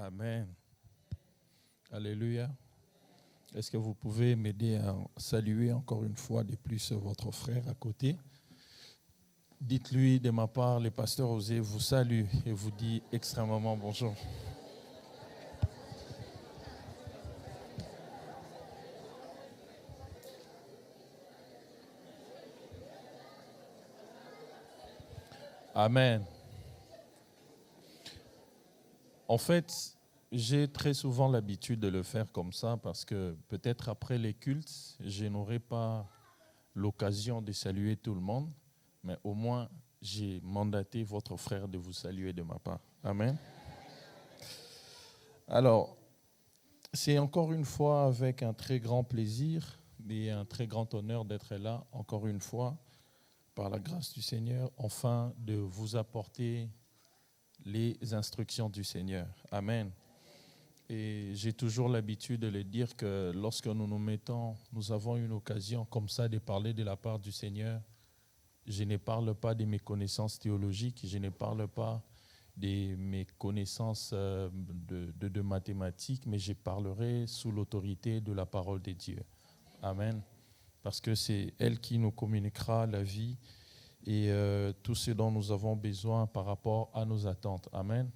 Amen. Alléluia. Est-ce que vous pouvez m'aider à saluer encore une fois de plus votre frère à côté? Dites-lui de ma part, le pasteur Osée vous salue et vous dit extrêmement bonjour. Amen. En fait, j'ai très souvent l'habitude de le faire comme ça parce que peut-être après les cultes, je n'aurai pas l'occasion de saluer tout le monde, mais au moins j'ai mandaté votre frère de vous saluer de ma part. Amen. Alors, c'est encore une fois avec un très grand plaisir et un très grand honneur d'être là, encore une fois, par la grâce du Seigneur, afin de vous apporter les instructions du Seigneur. Amen. Et j'ai toujours l'habitude de le dire que lorsque nous avons une occasion comme ça de parler de la part du Seigneur, je ne parle pas de mes connaissances théologiques, je ne parle pas de mes connaissances de mathématiques, mais je parlerai sous l'autorité de la parole de Dieu. Amen. Parce que c'est elle qui nous communiquera la vie et tout ce dont nous avons besoin par rapport à nos attentes. Amen.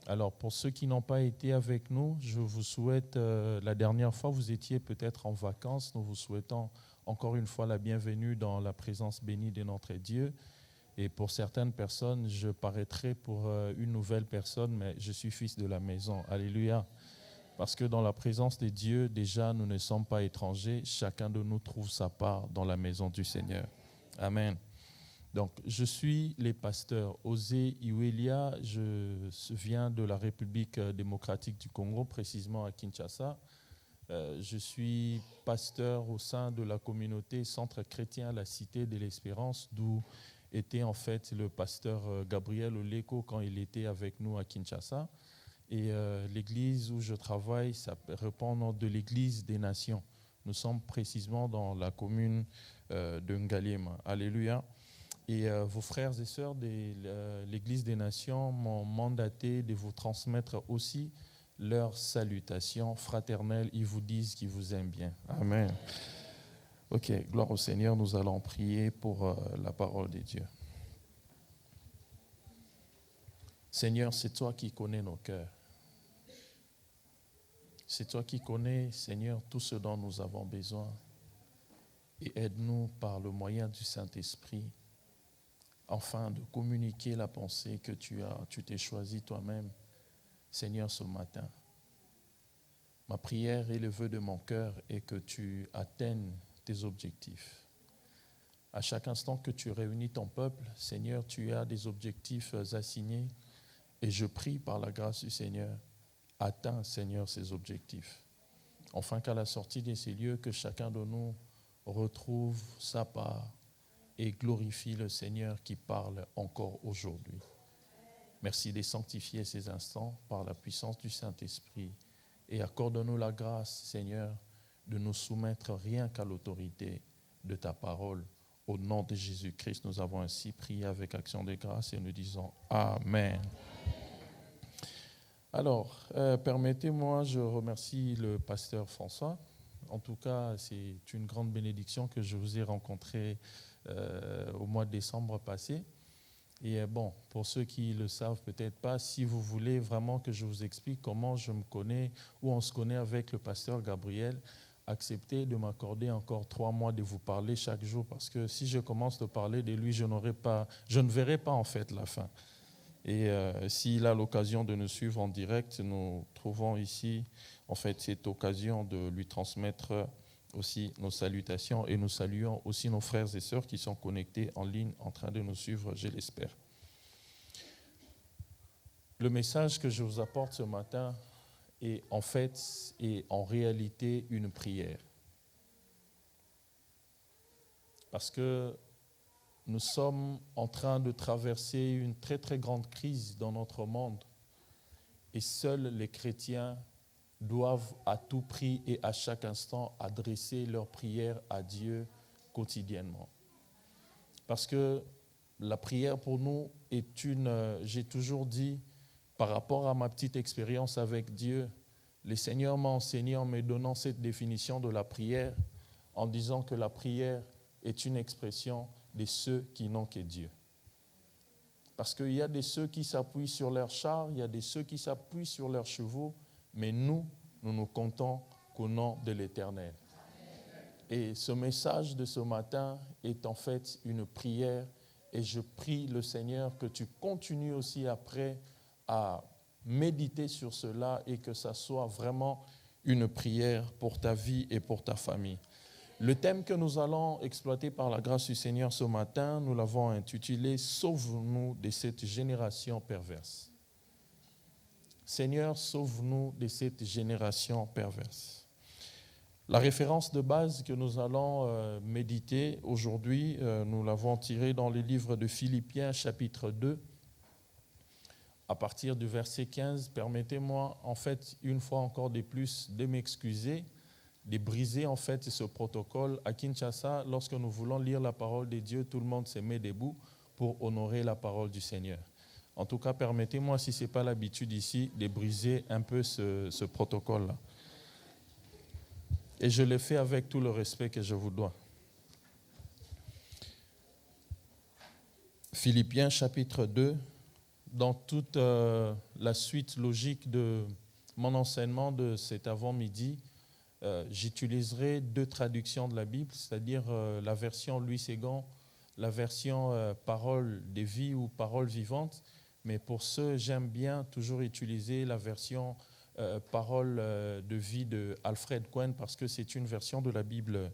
Alors, pour ceux qui n'ont pas été avec nous, je vous souhaite, la dernière fois, vous étiez peut-être en vacances. Nous vous souhaitons encore une fois la bienvenue dans la présence bénie de notre Dieu. Et pour certaines personnes, je paraîtrai pour une nouvelle personne, mais je suis fils de la maison. Alléluia. Parce que dans la présence de Dieu, déjà, nous ne sommes pas étrangers. Chacun de nous trouve sa part dans la maison du Seigneur. Amen. Donc, je suis le pasteur Osée Iwelia. Je viens de la République démocratique du Congo, précisément à Kinshasa. Je suis pasteur au sein de la communauté Centre chrétien La Cité de l'Espérance, d'où était en fait le pasteur Gabriel Oleko quand il était avec nous à Kinshasa. Et l'église où je travaille, ça répond au nom de l'église des nations. Nous sommes précisément dans la commune de Ngaliema. Alléluia. Et vos frères et sœurs de l'église des nations m'ont mandaté de vous transmettre aussi leurs salutations fraternelles. Ils vous disent qu'ils vous aiment bien. Amen. Ok, gloire au Seigneur, nous allons prier pour la parole de Dieu. Seigneur, c'est toi qui connais nos cœurs. C'est toi qui connais, Seigneur, tout ce dont nous avons besoin. Et aide-nous par le moyen du Saint-Esprit, afin de communiquer la pensée que tu t'es choisi toi-même, Seigneur, ce matin. Ma prière et le vœu de mon cœur est que tu atteignes tes objectifs. À chaque instant que tu réunis ton peuple, Seigneur, tu as des objectifs assignés et je prie par la grâce du Seigneur, atteins, Seigneur, ces objectifs. Enfin qu'à la sortie de ces lieux, que chacun de nous retrouve sa part et glorifie le Seigneur qui parle encore aujourd'hui. Merci de sanctifier ces instants par la puissance du Saint-Esprit et accorde-nous la grâce, Seigneur, de nous soumettre rien qu'à l'autorité de ta parole. Au nom de Jésus-Christ, nous avons ainsi prié avec action de grâce et nous disons Amen. Alors, permettez-moi, je remercie le pasteur François. En tout cas, c'est une grande bénédiction que je vous ai rencontré au mois de décembre passé. Et bon, pour ceux qui ne le savent peut-être pas, si vous voulez vraiment que je vous explique comment je me connais, ou on se connaît avec le pasteur Gabriel, acceptez de m'accorder encore 3 mois de vous parler chaque jour, parce que si je commence de parler de lui, je ne verrai pas en fait la fin. Et s'il a l'occasion de nous suivre en direct, nous trouvons ici en fait cette occasion de lui transmettre aussi nos salutations et nous saluons aussi nos frères et sœurs qui sont connectés en ligne en train de nous suivre, je l'espère. Le message que je vous apporte ce matin est en fait et en réalité une prière. Parce que nous sommes en train de traverser une très très grande crise dans notre monde et seuls les chrétiens doivent à tout prix et à chaque instant adresser leurs prières à Dieu quotidiennement. Parce que la prière pour nous est j'ai toujours dit, par rapport à ma petite expérience avec Dieu, le Seigneur m'a enseigné en me donnant cette définition de la prière, en disant que la prière est une expression de ceux qui n'ont que Dieu. Parce qu'il y a des ceux qui s'appuient sur leurs chars, il y a des ceux qui s'appuient sur leurs chevaux, mais nous nous comptons qu'au nom de l'Éternel. Et ce message de ce matin est en fait une prière, et je prie le Seigneur que tu continues aussi après à méditer sur cela et que ça soit vraiment une prière pour ta vie et pour ta famille. Le thème que nous allons exploiter par la grâce du Seigneur ce matin, nous l'avons intitulé « Sauve-nous de cette génération perverse ». Seigneur, sauve-nous de cette génération perverse. La référence de base que nous allons méditer aujourd'hui, nous l'avons tirée dans le livre de Philippiens, chapitre 2, à partir du verset 15. Permettez-moi, en fait, une fois encore de plus, de m'excuser, de briser en fait ce protocole. À Kinshasa, lorsque nous voulons lire la parole de Dieu, tout le monde se met debout pour honorer la parole du Seigneur. En tout cas, permettez-moi, si ce n'est pas l'habitude ici, de briser un peu ce protocole-là. Et je le fais avec tout le respect que je vous dois. Philippiens chapitre 2, dans toute la suite logique de mon enseignement de cet avant-midi, j'utiliserai deux traductions de la Bible, c'est-à-dire la version Louis Séguin, la version Parole de vie ou Parole vivante. Mais pour ceux, j'aime bien toujours utiliser la version Parole de vie de Alfred Cohen parce que c'est une version de la Bible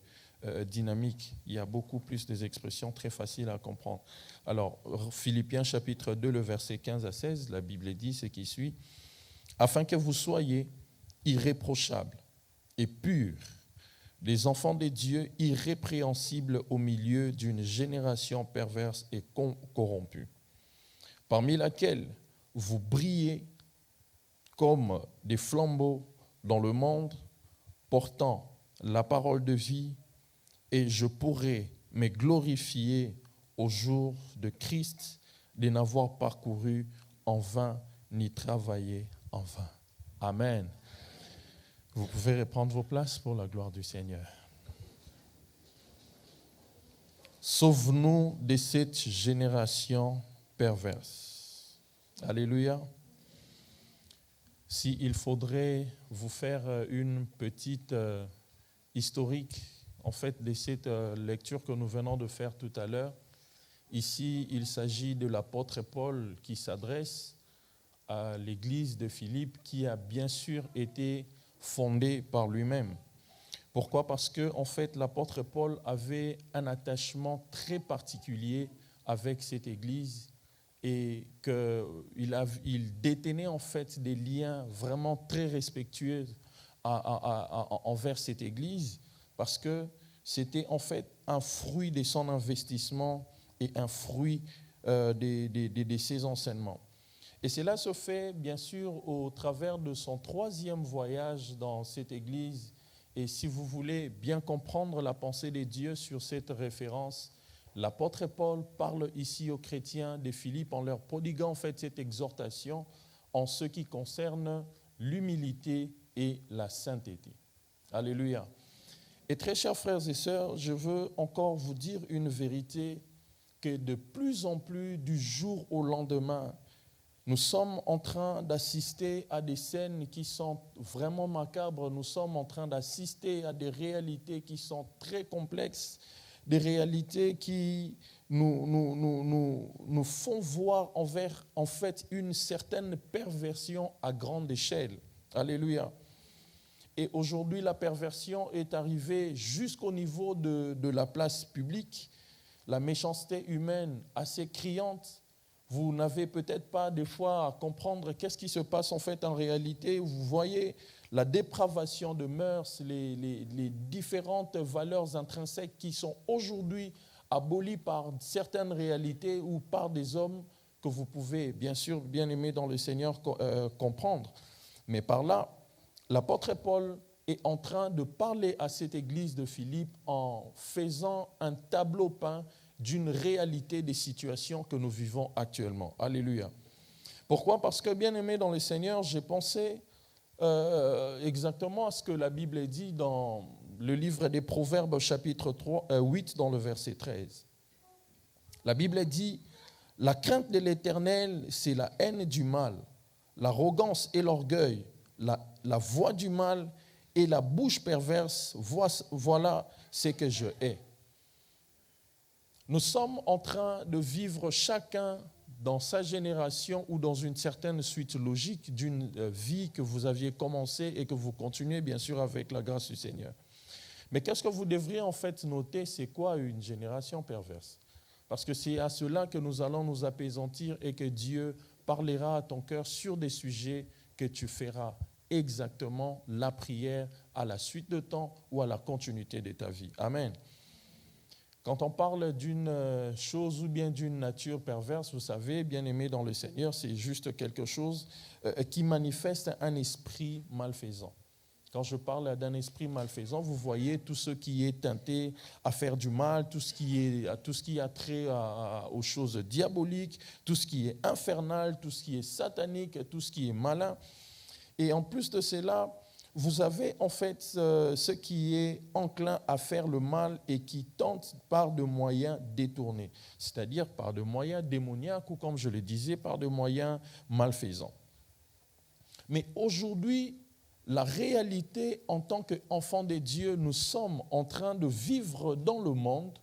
dynamique. Il y a beaucoup plus d'expressions très faciles à comprendre. Alors, Philippiens chapitre 2, le verset 15 à 16, la Bible dit ce qui suit. « Afin que vous soyez irréprochables et purs, des enfants de Dieu irrépréhensibles au milieu d'une génération perverse et corrompue, parmi laquelle vous brillez comme des flambeaux dans le monde, portant la parole de vie, et je pourrai me glorifier au jour de Christ de n'avoir parcouru en vain ni travaillé en vain. » Amen. Vous pouvez reprendre vos places pour la gloire du Seigneur. Sauve-nous de cette génération perverse. Alléluia. S'il faudrait vous faire une petite historique, en fait, de cette lecture que nous venons de faire tout à l'heure, ici, il s'agit de l'apôtre Paul qui s'adresse à l'église de Philippe, qui a bien sûr été fondée par lui-même. Pourquoi ? Parce que, en fait, l'apôtre Paul avait un attachement très particulier avec cette église et qu'il détenait en fait des liens vraiment très respectueux envers cette église, parce que c'était en fait un fruit de son investissement et un fruit de ses enseignements. Et cela se fait bien sûr au travers de son 3e voyage dans cette église. Et si vous voulez bien comprendre la pensée de Dieu sur cette référence, l'apôtre Paul parle ici aux chrétiens de Philippe en leur prodiguant en fait cette exhortation en ce qui concerne l'humilité et la sainteté. Alléluia. Et très chers frères et sœurs, je veux encore vous dire une vérité, que de plus en plus du jour au lendemain, nous sommes en train d'assister à des scènes qui sont vraiment macabres. Nous sommes en train d'assister à des réalités qui sont très complexes, des réalités qui nous font voir en fait une certaine perversion à grande échelle. Alléluia. Et aujourd'hui, la perversion est arrivée jusqu'au niveau de la place publique. La méchanceté humaine assez criante. Vous n'avez peut-être pas des fois à comprendre qu'est-ce qui se passe en fait en réalité. Vous voyez la dépravation de mœurs, les différentes valeurs intrinsèques qui sont aujourd'hui abolies par certaines réalités ou par des hommes que vous pouvez bien sûr, bien aimés dans le Seigneur, comprendre. Mais par là, l'apôtre Paul est en train de parler à cette église de Philippe en faisant un tableau peint d'une réalité des situations que nous vivons actuellement. Alléluia. Pourquoi? Parce que, bien aimé dans le Seigneur, j'ai pensé exactement à ce que la Bible dit dans le livre des Proverbes, chapitre 8, dans le verset 13. La Bible dit: la crainte de l'Éternel, c'est la haine du mal, l'arrogance et l'orgueil, la voix du mal et la bouche perverse, voilà ce que je hais. Nous sommes en train de vivre chacun dans sa génération ou dans une certaine suite logique d'une vie que vous aviez commencée et que vous continuez bien sûr avec la grâce du Seigneur. Mais qu'est-ce que vous devriez en fait noter? C'est quoi une génération perverse? Parce que c'est à cela que nous allons nous apaisantir et que Dieu parlera à ton cœur sur des sujets que tu feras exactement la prière à la suite de temps ou à la continuité de ta vie. Amen. Quand on parle d'une chose ou bien d'une nature perverse, vous savez, bien aimé dans le Seigneur, c'est juste quelque chose qui manifeste un esprit malfaisant. Quand je parle d'un esprit malfaisant, vous voyez tout ce qui est teinté à faire du mal, tout ce qui a trait aux choses diaboliques, tout ce qui est infernal, tout ce qui est satanique, tout ce qui est malin. Et en plus de cela, vous avez en fait ce qui est enclin à faire le mal et qui tente par de moyens détournés, c'est-à-dire par de moyens démoniaques ou, comme je le disais, par de moyens malfaisants. Mais aujourd'hui, la réalité en tant qu'enfants de Dieu, nous sommes en train de vivre dans le monde,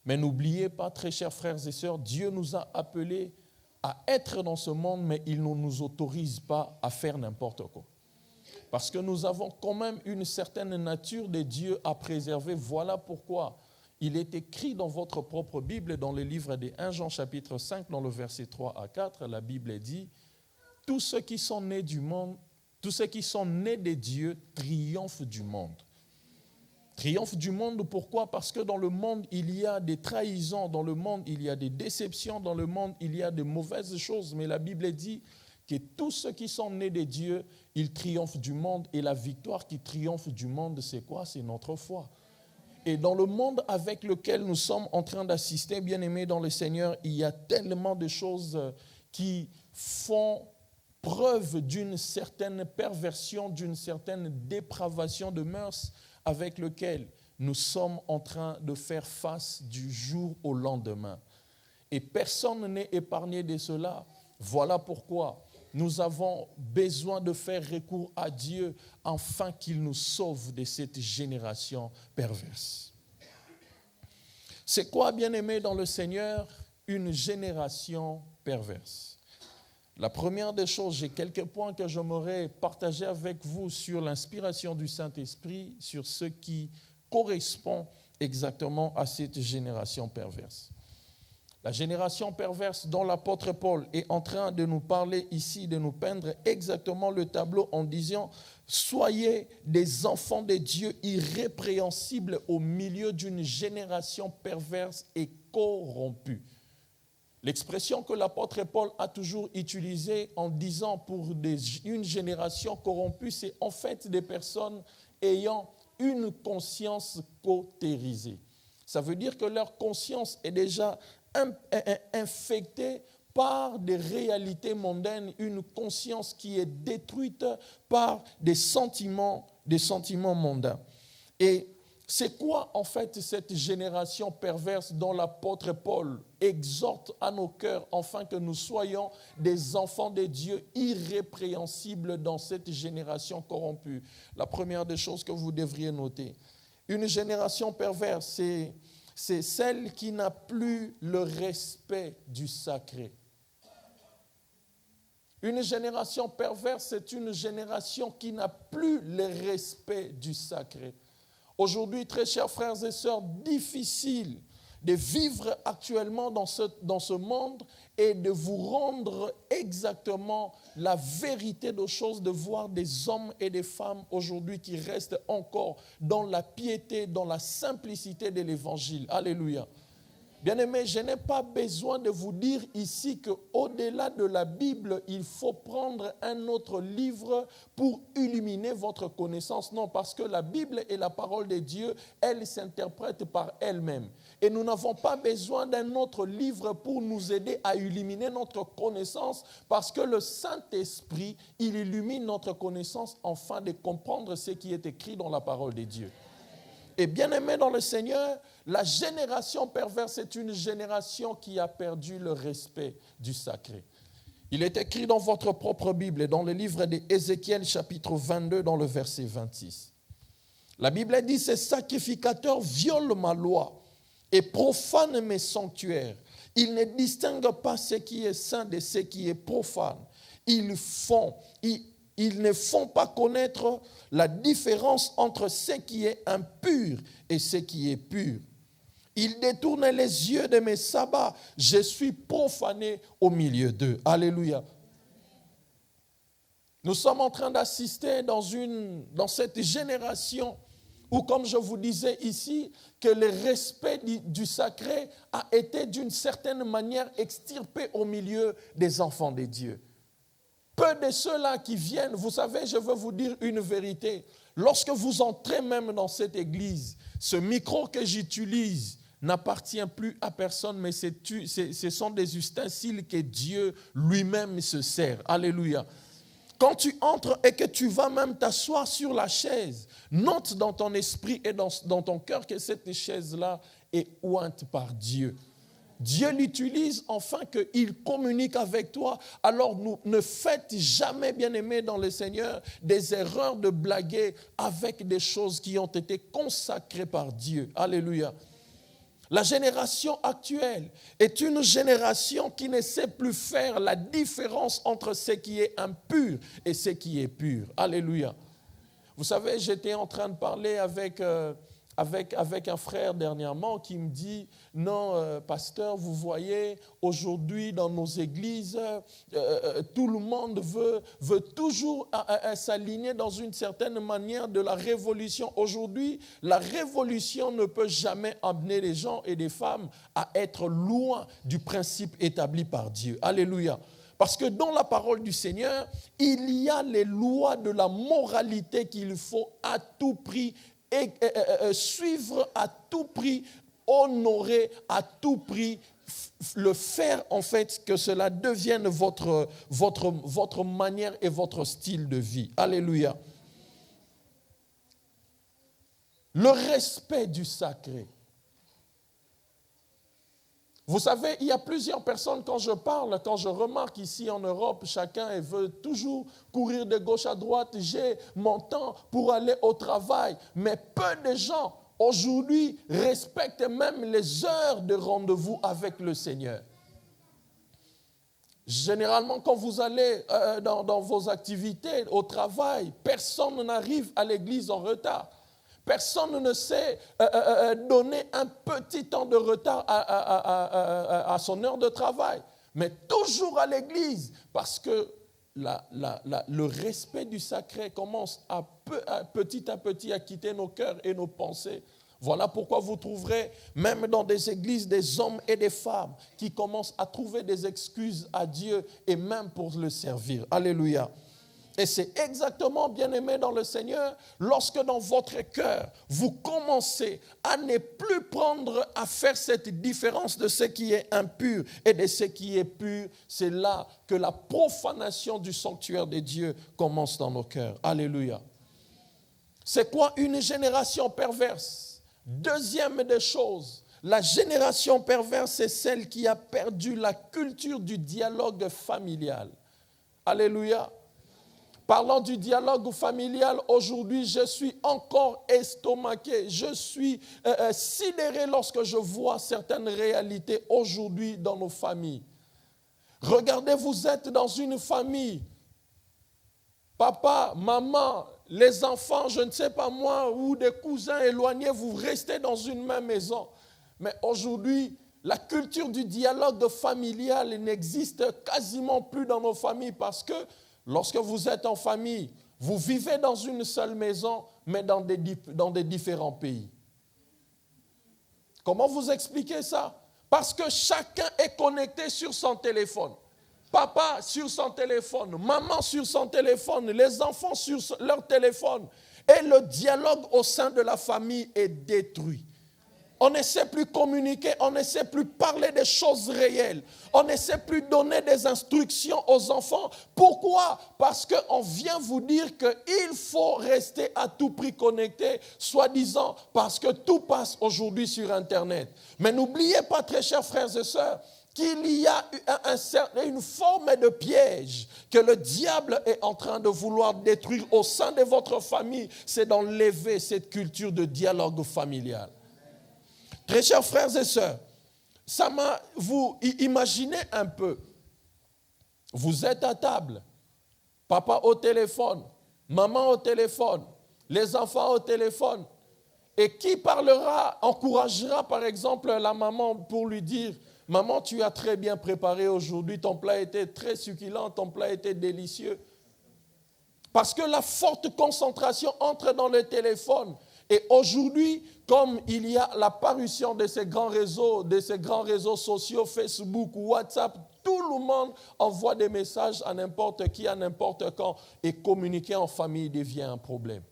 mais n'oubliez pas, très chers frères et sœurs, Dieu nous a appelés à être dans ce monde, mais il ne nous autorise pas à faire n'importe quoi. Parce que nous avons quand même une certaine nature de Dieu à préserver. Voilà pourquoi il est écrit dans votre propre Bible, dans le livre des 1 Jean chapitre 5, dans le verset 3 à 4, la Bible dit: tous ceux qui sont nés du monde, tous ceux qui sont nés de Dieu triomphent du monde. Triomphe du monde, pourquoi? Parce que dans le monde, il y a des trahisons, dans le monde, il y a des déceptions, dans le monde, il y a de mauvaises choses. Mais la Bible dit que tous ceux qui sont nés de Dieu, ils triomphent du monde. Et la victoire qui triomphe du monde, c'est quoi? C'est notre foi. Et dans le monde avec lequel nous sommes en train d'assister, bien aimés dans le Seigneur, il y a tellement de choses qui font preuve d'une certaine perversion, d'une certaine dépravation de mœurs avec lequel nous sommes en train de faire face du jour au lendemain. Et personne n'est épargné de cela. Voilà pourquoi nous avons besoin de faire recours à Dieu afin qu'il nous sauve de cette génération perverse. C'est quoi, bien-aimé dans le Seigneur, une génération perverse? La première des choses, j'ai quelques points que j'aimerais partager avec vous sur l'inspiration du Saint-Esprit, sur ce qui correspond exactement à cette génération perverse. La génération perverse dont l'apôtre Paul est en train de nous parler ici, de nous peindre exactement le tableau en disant: soyez des enfants de Dieu irrépréhensibles au milieu d'une génération perverse et corrompue. L'expression que l'apôtre Paul a toujours utilisée en disant pour une génération corrompue, c'est en fait des personnes ayant une conscience cautérisée. Ça veut dire que leur conscience est déjà infectée par des réalités mondaines, une conscience qui est détruite par des sentiments mondains. Et c'est quoi en fait cette génération perverse dont l'apôtre Paul exhorte à nos cœurs afin que nous soyons des enfants de Dieu irrépréhensibles dans cette génération corrompue? La première des choses que vous devriez noter, une génération perverse, c'est celle qui n'a plus le respect du sacré. Une génération perverse, c'est une génération qui n'a plus le respect du sacré. Aujourd'hui, très chers frères et sœurs, difficile de vivre actuellement dans ce monde et de vous rendre exactement la vérité des choses, de voir des hommes et des femmes aujourd'hui qui restent encore dans la piété, dans la simplicité de l'évangile. Alléluia. Bien-aimés, je n'ai pas besoin de vous dire ici qu'au-delà de la Bible, il faut prendre un autre livre pour illuminer votre connaissance. Non, parce que la Bible est la parole de Dieu, elle s'interprète par elle-même. Et nous n'avons pas besoin d'un autre livre pour nous aider à illuminer notre connaissance, parce que le Saint-Esprit, il illumine notre connaissance afin de comprendre ce qui est écrit dans la parole de Dieu. Et bien-aimés dans le Seigneur, la génération perverse est une génération qui a perdu le respect du sacré. Il est écrit dans votre propre Bible, dans le livre d'Ézéchiel, chapitre 22, dans le verset 26. La Bible dit, ces sacrificateurs violent ma loi et profanent mes sanctuaires. Ils ne distinguent pas ce qui est saint de ce qui est profane. Ils ne font pas connaître la différence entre ce qui est impur et ce qui est pur. Ils détournent les yeux de mes sabbats. Je suis profané au milieu d'eux. Alléluia. Nous sommes en train d'assister dans cette génération où, comme je vous disais ici, que le respect du sacré a été d'une certaine manière extirpé au milieu des enfants de Dieu. Peu de ceux-là qui viennent, vous savez, je veux vous dire une vérité. Lorsque vous entrez même dans cette église, ce micro que j'utilise n'appartient plus à personne, mais ce sont des ustensiles que Dieu lui-même se sert. Alléluia. Quand tu entres et que tu vas même t'asseoir sur la chaise, note dans ton esprit et dans ton cœur que cette chaise-là est ointe par Dieu. Dieu l'utilise afin qu'il communique avec toi. Alors ne faites jamais, bien-aimés dans le Seigneur, des erreurs de blaguer avec des choses qui ont été consacrées par Dieu. Alléluia. La génération actuelle est une génération qui ne sait plus faire la différence entre ce qui est impur et ce qui est pur. Alléluia. Vous savez, j'étais en train de parler avec un frère dernièrement qui me dit, non, pasteur, vous voyez, aujourd'hui dans nos églises, tout le monde veut toujours s'aligner dans une certaine manière de la révolution. Aujourd'hui, la révolution ne peut jamais amener les gens et les femmes à être loin du principe établi par Dieu. Alléluia. Parce que dans la parole du Seigneur, il y a les lois de la moralité qu'il faut à tout prix suivre à tout prix, honorer à tout prix, le faire en fait que cela devienne votre manière et votre style de vie. Alléluia. Le respect du sacré. Vous savez, il y a plusieurs personnes, quand je remarque ici en Europe, chacun veut toujours courir de gauche à droite. J'ai mon temps pour aller au travail. Mais peu de gens, aujourd'hui, respectent même les heures de rendez-vous avec le Seigneur. Généralement, quand vous allez dans vos activités, au travail, personne n'arrive à l'église en retard. Personne ne sait donner un petit temps de retard à son heure de travail, mais toujours à l'église, parce que le respect du sacré commence petit à petit à quitter nos cœurs et nos pensées. Voilà pourquoi vous trouverez, même dans des églises, des hommes et des femmes qui commencent à trouver des excuses à Dieu et même pour le servir. Alléluia. Et c'est exactement, bien-aimé dans le Seigneur, lorsque dans votre cœur, vous commencez à ne plus prendre à faire cette différence de ce qui est impur et de ce qui est pur, c'est là que la profanation du sanctuaire de Dieu commence dans nos cœurs. Alléluia. C'est quoi une génération perverse? Deuxième des choses, la génération perverse, c'est celle qui a perdu la culture du dialogue familial. Alléluia. Parlant du dialogue familial, aujourd'hui, je suis encore estomaqué. Je suis sidéré lorsque je vois certaines réalités aujourd'hui dans nos familles. Regardez, vous êtes dans une famille. Papa, maman, les enfants, je ne sais pas moi, ou des cousins éloignés, vous restez dans une même maison. Mais aujourd'hui, la culture du dialogue familial n'existe quasiment plus dans nos familles parce que lorsque vous êtes en famille, vous vivez dans une seule maison, mais dans des différents pays. Comment vous expliquez ça? Parce que chacun est connecté sur son téléphone. Papa sur son téléphone, maman sur son téléphone, les enfants sur leur téléphone. Et le dialogue au sein de la famille est détruit. On ne sait plus communiquer, on ne sait plus parler des choses réelles. On ne sait plus donner des instructions aux enfants. Pourquoi? Parce qu'on vient vous dire qu'il faut rester à tout prix connecté, soi-disant, parce que tout passe aujourd'hui sur Internet. Mais n'oubliez pas, très chers frères et sœurs, qu'il y a une forme de piège que le diable est en train de vouloir détruire au sein de votre famille. C'est d'enlever cette culture de dialogue familial. Très chers frères et sœurs, vous imaginez un peu, vous êtes à table, papa au téléphone, maman au téléphone, les enfants au téléphone, et qui parlera, encouragera par exemple la maman pour lui dire: maman, tu as très bien préparé aujourd'hui, ton plat était très succulent, ton plat était délicieux. Parce que la forte concentration entre dans le téléphone. Et aujourd'hui, comme il y a l'apparition de ces grands réseaux sociaux, Facebook, WhatsApp, tout le monde envoie des messages à n'importe qui, à n'importe quand. Et communiquer en famille devient un problème.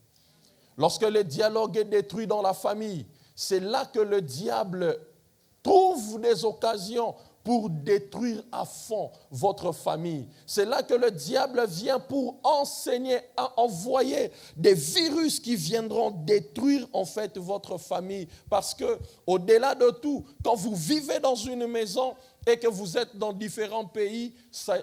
Lorsque le dialogue est détruit dans la famille, c'est là que le diable trouve des occasions pour détruire à fond votre famille. C'est là que le diable vient pour enseigner, à envoyer des virus qui viendront détruire en fait votre famille. Parce que au-delà de tout, quand vous vivez dans une maison et que vous êtes dans différents pays,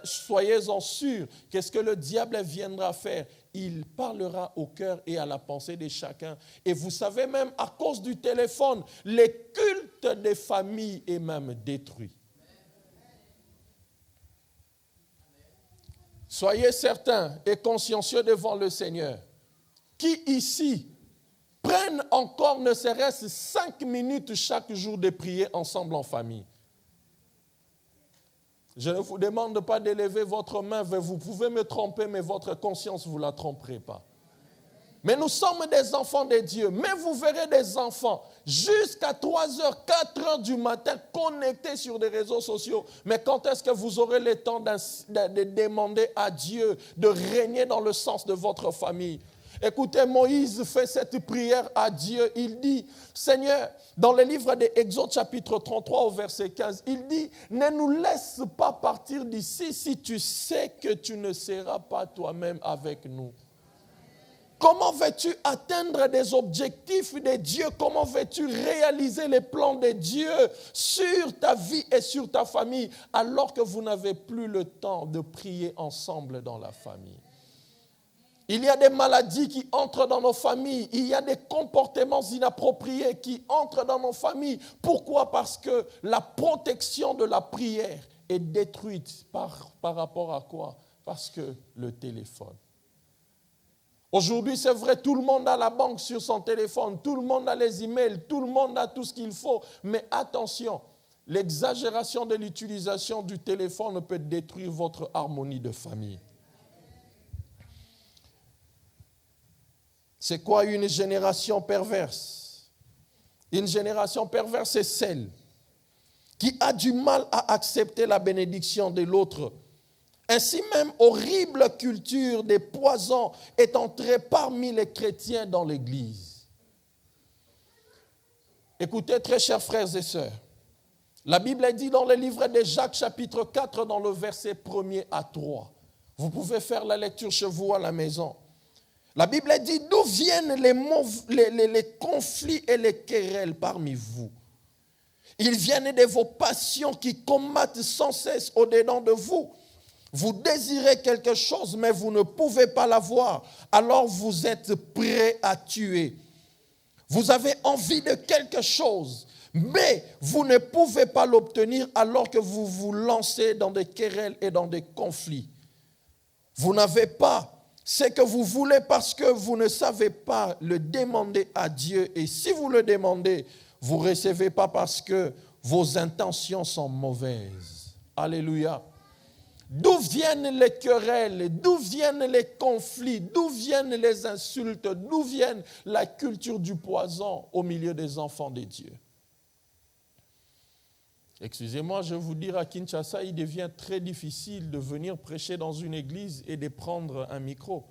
soyez-en sûrs qu'est-ce que le diable viendra faire. Il parlera au cœur et à la pensée de chacun. Et vous savez même, à cause du téléphone, les cultes des familles est même détruit. Soyez certains et consciencieux devant le Seigneur. Qui ici prennent encore ne serait-ce 5 minutes chaque jour de prier ensemble en famille? Je ne vous demande pas d'élever votre main, vous pouvez me tromper, mais votre conscience, vous ne la tromperez pas. Mais nous sommes des enfants de Dieu. Mais vous verrez des enfants jusqu'à 3h, 4h du matin connectés sur des réseaux sociaux. Mais quand est-ce que vous aurez le temps de demander à Dieu de régner dans le sens de votre famille? Écoutez, Moïse fait cette prière à Dieu. Il dit: Seigneur, dans le livre d'Exode chapitre 33 au verset 15, il dit: ne nous laisse pas partir d'ici si tu sais que tu ne seras pas toi-même avec nous. Comment veux-tu atteindre des objectifs de Dieu? Comment veux-tu réaliser les plans de Dieu sur ta vie et sur ta famille alors que vous n'avez plus le temps de prier ensemble dans la famille? Il y a des maladies qui entrent dans nos familles. Il y a des comportements inappropriés qui entrent dans nos familles. Pourquoi? Parce que la protection de la prière est détruite par rapport à quoi? Parce que le téléphone. Aujourd'hui, c'est vrai, tout le monde a la banque sur son téléphone, tout le monde a les emails, tout le monde a tout ce qu'il faut. Mais attention, l'exagération de l'utilisation du téléphone peut détruire votre harmonie de famille. C'est quoi une génération perverse? Une génération perverse, c'est celle qui a du mal à accepter la bénédiction de l'autre. Ainsi même, horrible culture des poisons est entrée parmi les chrétiens dans l'Église. Écoutez, très chers frères et sœurs, la Bible dit dans le livre de Jacques, chapitre 4, dans le verset 1er à 3. Vous pouvez faire la lecture chez vous à la maison. La Bible dit: d'où viennent les conflits et les querelles parmi vous? Ils viennent de vos passions qui combattent sans cesse au-dedans de vous. Vous désirez quelque chose, mais vous ne pouvez pas l'avoir. Alors vous êtes prêts à tuer. Vous avez envie de quelque chose, mais vous ne pouvez pas l'obtenir alors que vous vous lancez dans des querelles et dans des conflits. Vous n'avez pas ce que vous voulez parce que vous ne savez pas le demander à Dieu. Et si vous le demandez, vous ne recevez pas parce que vos intentions sont mauvaises. Alléluia. D'où viennent les querelles? D'où viennent les conflits? D'où viennent les insultes? D'où viennent la culture du poison au milieu des enfants de Dieu? Excusez-moi, je vais vous dire, à Kinshasa, il devient très difficile de venir prêcher dans une église et de prendre un micro.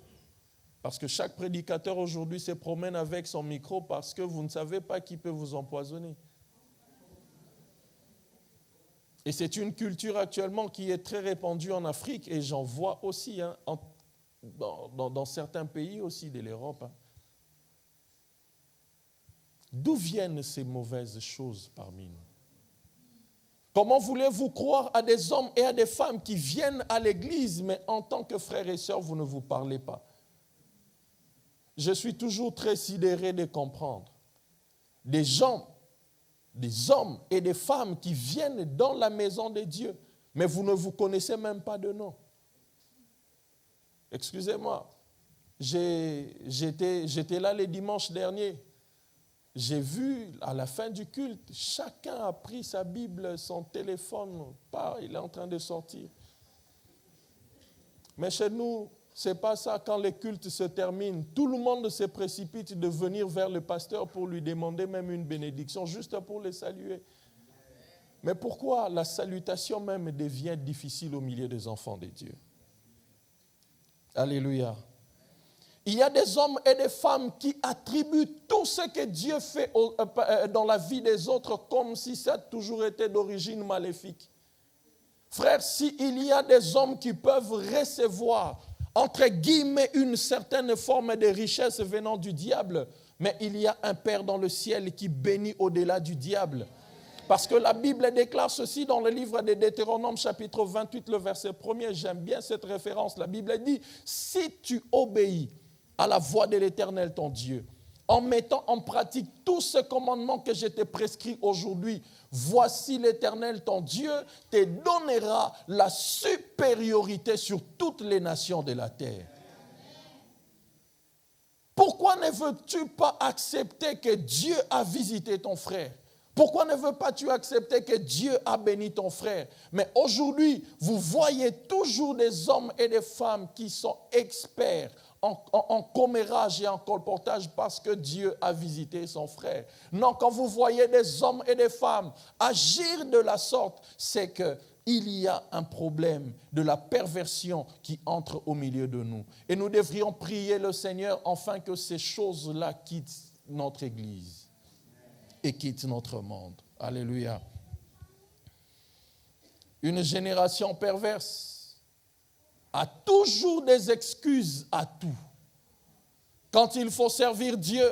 Parce que chaque prédicateur aujourd'hui se promène avec son micro parce que vous ne savez pas qui peut vous empoisonner. Et c'est une culture actuellement qui est très répandue en Afrique et j'en vois aussi dans certains pays aussi de l'Europe. D'où viennent ces mauvaises choses parmi nous? Comment voulez-vous croire à des hommes et à des femmes qui viennent à l'église, mais en tant que frères et sœurs, vous ne vous parlez pas? Je suis toujours très sidéré de comprendre. Des gens, des hommes et des femmes qui viennent dans la maison de Dieu, mais vous ne vous connaissez même pas de nom. Excusez-moi, j'étais là le dimanche dernier. J'ai vu à la fin du culte, chacun a pris sa Bible, son téléphone, il est en train de sortir. Mais chez nous, ce n'est pas ça. Quand le culte se termine, tout le monde se précipite de venir vers le pasteur pour lui demander même une bénédiction, juste pour le saluer. Mais pourquoi la salutation même devient difficile au milieu des enfants de Dieu? Alléluia. Il y a des hommes et des femmes qui attribuent tout ce que Dieu fait dans la vie des autres comme si ça a toujours été d'origine maléfique. Frère, s'il y a des hommes qui peuvent recevoir, entre guillemets, une certaine forme de richesse venant du diable, mais il y a un Père dans le ciel qui bénit au-delà du diable. Parce que la Bible déclare ceci dans le livre de Deutéronome, chapitre 28, le verset 1er. J'aime bien cette référence. La Bible dit, si tu obéis à la voix de l'Éternel ton Dieu, en mettant en pratique tous ces commandements que je t'ai prescrits aujourd'hui, voici l'Éternel ton Dieu te donnera la supériorité sur toutes les nations de la terre. Pourquoi ne veux-tu pas accepter que Dieu a visité ton frère? Pourquoi ne veux pas tu accepter que Dieu a béni ton frère? Mais aujourd'hui, vous voyez toujours des hommes et des femmes qui sont experts en commérage et en colportage parce que Dieu a visité son frère. Non, quand vous voyez des hommes et des femmes agir de la sorte, c'est qu'il y a un problème de la perversion qui entre au milieu de nous. Et nous devrions prier le Seigneur afin que ces choses-là quittent notre Église et quittent notre monde. Alléluia. Une génération perverse a toujours des excuses à tout. Quand il faut servir Dieu,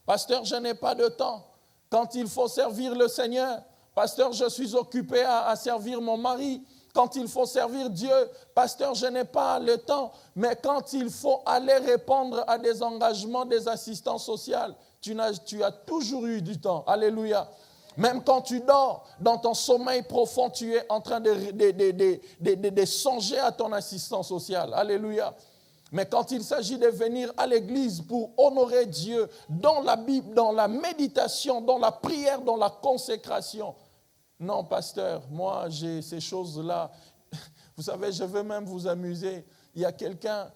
pasteur, je n'ai pas de temps. Quand il faut servir le Seigneur, pasteur, je suis occupé à servir mon mari. Quand il faut servir Dieu, pasteur, je n'ai pas le temps. Mais quand il faut aller répondre à des engagements des assistants sociaux, tu as toujours eu du temps. Alléluia. Même quand tu dors, dans ton sommeil profond, tu es en train de songer à ton assistant social. Alléluia. Mais quand il s'agit de venir à l'église pour honorer Dieu dans la Bible, dans la méditation, dans la prière, dans la consécration, non, pasteur, moi, j'ai ces choses-là. Vous savez, je veux même vous amuser. Il y a quelqu'un,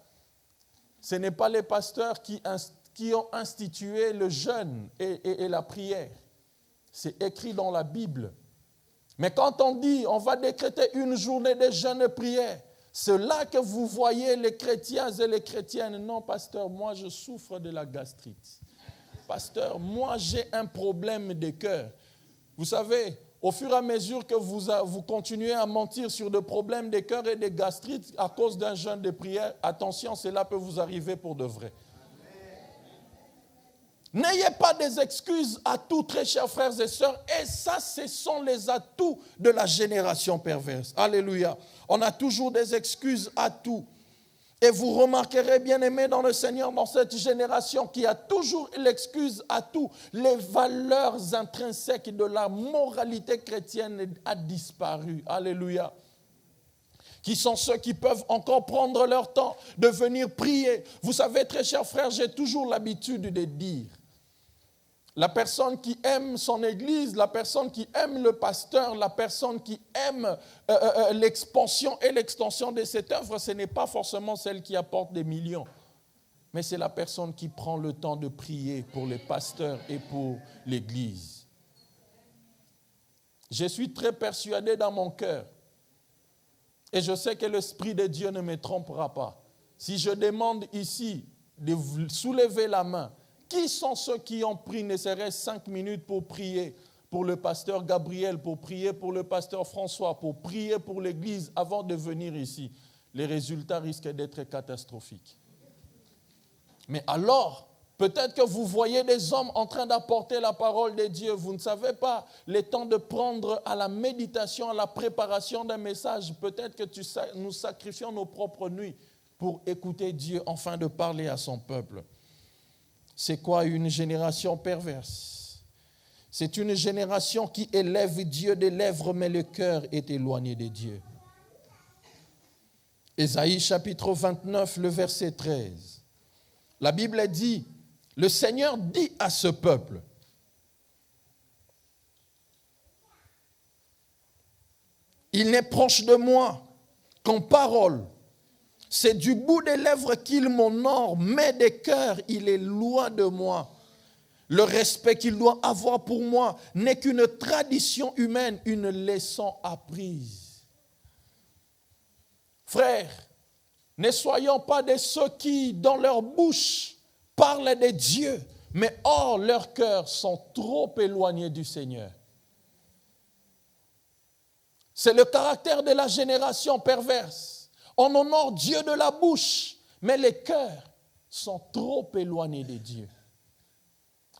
ce n'est pas les pasteurs qui ont institué le jeûne et la prière. C'est écrit dans la Bible. Mais quand on dit, on va décréter une journée de jeûne et prière, c'est là que vous voyez les chrétiens et les chrétiennes. Non, pasteur, moi, je souffre de la gastrite. Pasteur, moi, j'ai un problème de cœur. Vous savez, au fur et à mesure que vous continuez à mentir sur des problèmes de cœur et de gastrite à cause d'un jeûne de prière, attention, cela peut vous arriver pour de vrai. N'ayez pas des excuses à tous, très chers frères et sœurs. Et ça, ce sont les atouts de la génération perverse. Alléluia. On a toujours des excuses à tout. Et vous remarquerez, bien-aimés dans le Seigneur, dans cette génération qui a toujours l'excuse à tout, les valeurs intrinsèques de la moralité chrétienne a disparu. Alléluia. Qui sont ceux qui peuvent encore prendre leur temps de venir prier. Vous savez, très chers frères, j'ai toujours l'habitude de dire, la personne qui aime son église, la personne qui aime le pasteur, la personne qui aime l'expansion et l'extension de cette œuvre, ce n'est pas forcément celle qui apporte des millions, mais c'est la personne qui prend le temps de prier pour les pasteurs et pour l'église. Je suis très persuadé dans mon cœur. Et je sais que l'Esprit de Dieu ne me trompera pas. Si je demande ici de soulever la main, qui sont ceux qui ont pris ne serait-ce 5 minutes pour prier pour le pasteur Gabriel, pour prier pour le pasteur François, pour prier pour l'Église avant de venir ici? Les résultats risquent d'être catastrophiques. Mais alors, peut-être que vous voyez des hommes en train d'apporter la parole de Dieu. Vous ne savez pas le temps de prendre à la méditation, à la préparation d'un message. Peut-être que nous sacrifions nos propres nuits pour écouter Dieu, afin de parler à son peuple. C'est quoi une génération perverse? C'est une génération qui élève Dieu des lèvres, mais le cœur est éloigné de Dieu. Ésaïe chapitre 29, le verset 13. La Bible dit, le Seigneur dit à ce peuple, il n'est proche de moi qu'en parole. C'est du bout des lèvres qu'il m'honore, mais des cœurs, il est loin de moi. Le respect qu'il doit avoir pour moi n'est qu'une tradition humaine, une leçon apprise. Frères, ne soyons pas de ceux qui, dans leur bouche, parlent de Dieu, mais hors leurs cœurs sont trop éloignés du Seigneur. C'est le caractère de la génération perverse. On honore Dieu de la bouche, mais les cœurs sont trop éloignés de Dieu.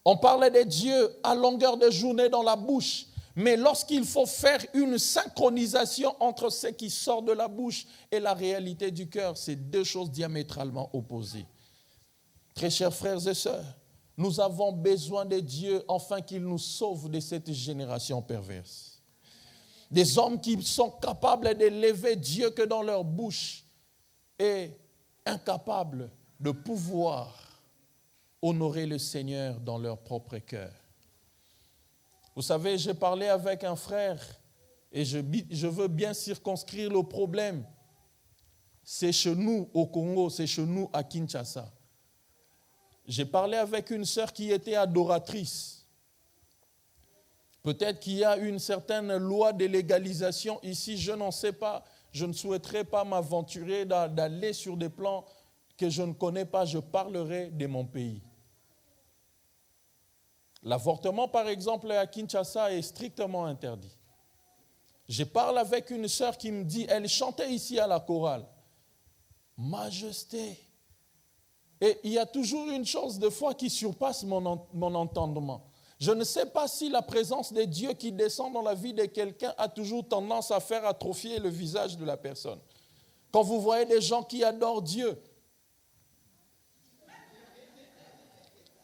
On parle de Dieu à longueur de journée dans la bouche, mais lorsqu'il faut faire une synchronisation entre ce qui sort de la bouche et la réalité du cœur, c'est deux choses diamétralement opposées. Très chers frères et sœurs, nous avons besoin de Dieu afin qu'il nous sauve de cette génération perverse. Des hommes qui sont capables d'élever Dieu que dans leur bouche et incapables de pouvoir honorer le Seigneur dans leur propre cœur. Vous savez, j'ai parlé avec un frère et je veux bien circonscrire le problème. C'est chez nous au Congo, c'est chez nous à Kinshasa. J'ai parlé avec une sœur qui était adoratrice. Peut-être qu'il y a une certaine loi de légalisation ici, je n'en sais pas. Je ne souhaiterais pas m'aventurer d'aller sur des plans que je ne connais pas. Je parlerai de mon pays. L'avortement, par exemple, à Kinshasa est strictement interdit. Je parle avec une sœur qui me dit, elle chantait ici à la chorale, « Majesté ». Et il y a toujours une chose de foi qui surpasse mon entendement. Je ne sais pas si la présence de Dieu qui descend dans la vie de quelqu'un a toujours tendance à faire atrophier le visage de la personne. Quand vous voyez des gens qui adorent Dieu,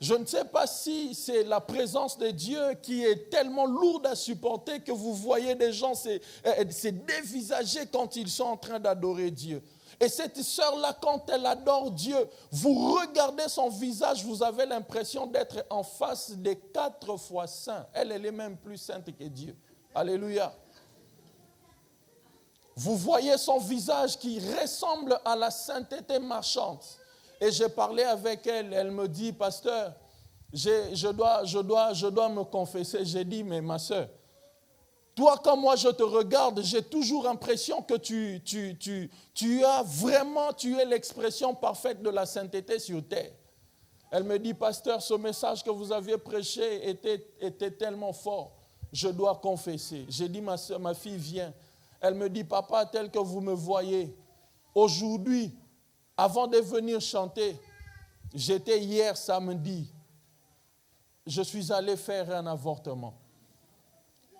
je ne sais pas si c'est la présence de Dieu qui est tellement lourde à supporter que vous voyez des gens se dévisager quand ils sont en train d'adorer Dieu. Et cette sœur-là, quand elle adore Dieu, vous regardez son visage, vous avez l'impression d'être en face des 4 fois saints. Elle est même plus sainte que Dieu. Alléluia. Vous voyez son visage qui ressemble à la sainteté marchande. Et j'ai parlé avec elle, elle me dit, pasteur, je dois me confesser. J'ai dit, mais ma sœur, toi, quand moi je te regarde, j'ai toujours l'impression que tu es l'expression parfaite de la sainteté sur terre. Elle me dit, pasteur, ce message que vous aviez prêché était tellement fort. Je dois confesser. J'ai dit, ma soeur, ma fille, viens. Elle me dit, papa, tel que vous me voyez, aujourd'hui, avant de venir chanter, j'étais hier samedi, je suis allé faire un avortement.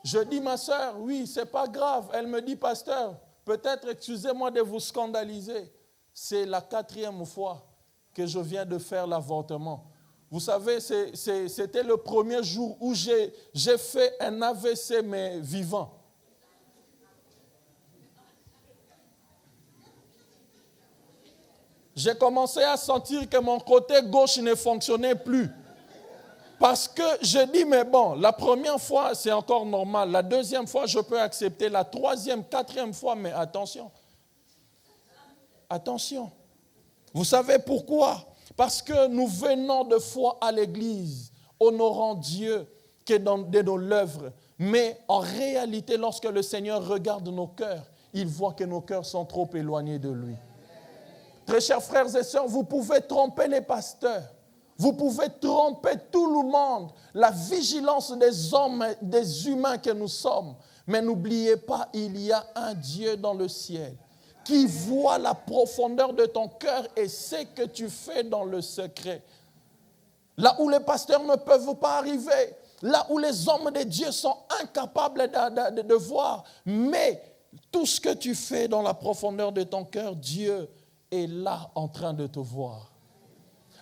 Je dis, ma soeur, oui, ce n'est pas grave. Elle me dit, pasteur, peut-être, excusez-moi de vous scandaliser. C'est la 4e fois que je viens de faire l'avortement. Vous savez, c'était le premier jour où j'ai fait un AVC, mais vivant. J'ai commencé à sentir que mon côté gauche ne fonctionnait plus. Parce que je dis, mais bon, la première fois, c'est encore normal. La deuxième fois, je peux accepter. La 3e, 4e fois, mais attention. Attention. Vous savez pourquoi? Parce que nous venons de fois à l'église, honorant Dieu, qui est dans nos œuvres. Mais en réalité, lorsque le Seigneur regarde nos cœurs, il voit que nos cœurs sont trop éloignés de lui. Très chers frères et sœurs, vous pouvez tromper les pasteurs. Vous pouvez tromper tout le monde. La vigilance des hommes, des humains que nous sommes. Mais n'oubliez pas, il y a un Dieu dans le ciel qui voit la profondeur de ton cœur et sait que tu fais dans le secret. Là où les pasteurs ne peuvent pas arriver, là où les hommes de Dieu sont incapables de voir, mais tout ce que tu fais dans la profondeur de ton cœur, Dieu est là en train de te voir.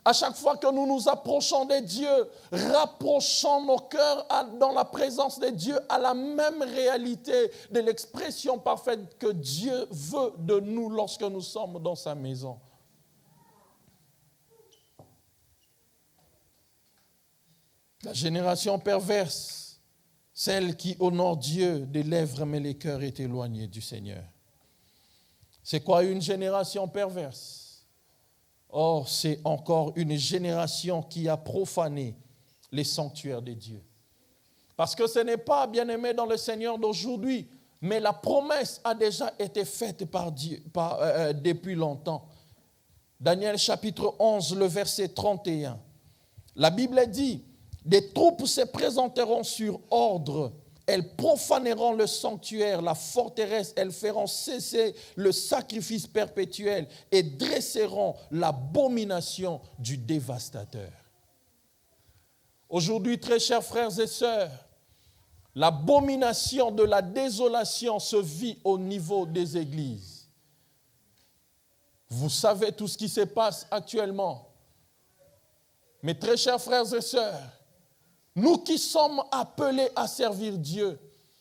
À chaque fois que nous nous approchons de Dieu, rapprochons nos cœurs dans la présence de Dieu à la même réalité de l'expression parfaite que Dieu veut de nous lorsque nous sommes dans sa maison. La génération perverse, celle qui honore Dieu des lèvres mais les cœurs est éloigné du Seigneur. C'est quoi une génération perverse? Or, c'est encore une génération qui a profané les sanctuaires de Dieu. Parce que ce n'est pas, bien-aimé, dans le Seigneur d'aujourd'hui, mais la promesse a déjà été faite par Dieu depuis longtemps. Daniel chapitre 11, le verset 31. La Bible dit, « Des troupes se présenteront sur ordre. Elles profaneront le sanctuaire, la forteresse, elles feront cesser le sacrifice perpétuel et dresseront l'abomination du dévastateur. » Aujourd'hui, très chers frères et sœurs, l'abomination de la désolation se vit au niveau des églises. Vous savez tout ce qui se passe actuellement. Mes très chers frères et sœurs, nous qui sommes appelés à servir Dieu,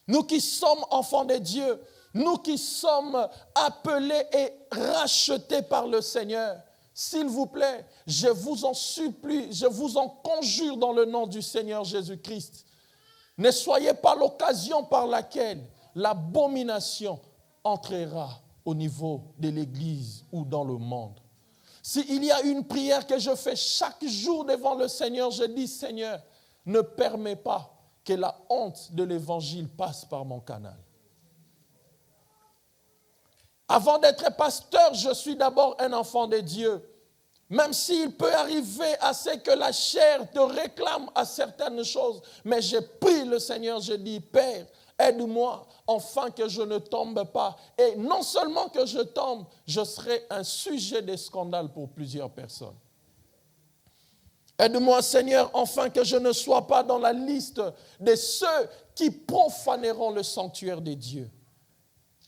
nous qui sommes enfants de Dieu, nous qui sommes appelés et rachetés par le Seigneur, s'il vous plaît, je vous en supplie, je vous en conjure dans le nom du Seigneur Jésus-Christ, ne soyez pas l'occasion par laquelle l'abomination entrera au niveau de l'Église ou dans le monde. S'il y a une prière que je fais chaque jour devant le Seigneur, je dis, Seigneur, ne permets pas que la honte de l'Évangile passe par mon canal. Avant d'être pasteur, je suis d'abord un enfant de Dieu. Même s'il peut arriver à ce que la chair te réclame à certaines choses, mais je prie le Seigneur, je dis, Père, aide-moi, afin que je ne tombe pas. Et non seulement que je tombe, je serai un sujet de scandale pour plusieurs personnes. Aide-moi, Seigneur, afin que je ne sois pas dans la liste de ceux qui profaneront le sanctuaire de Dieu.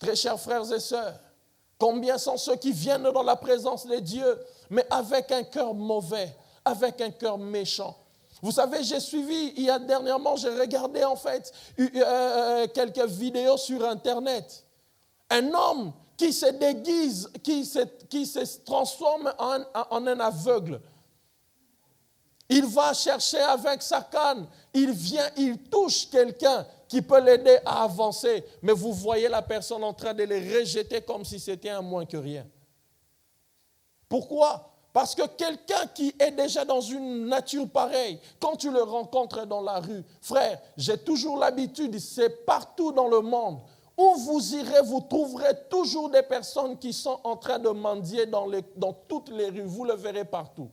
Très chers frères et sœurs, combien sont ceux qui viennent dans la présence de Dieu, mais avec un cœur mauvais, avec un cœur méchant. Vous savez, j'ai suivi, dernièrement, j'ai regardé en fait quelques vidéos sur Internet. Un homme qui se déguise, qui se transforme en un aveugle. Il va chercher avec sa canne, il vient, il touche quelqu'un qui peut l'aider à avancer. Mais vous voyez la personne en train de le rejeter comme si c'était un moins que rien. Pourquoi ? Parce que quelqu'un qui est déjà dans une nature pareille, quand tu le rencontres dans la rue, frère, j'ai toujours l'habitude, c'est partout dans le monde, où vous irez, vous trouverez toujours des personnes qui sont en train de mendier dans toutes les rues, vous le verrez partout.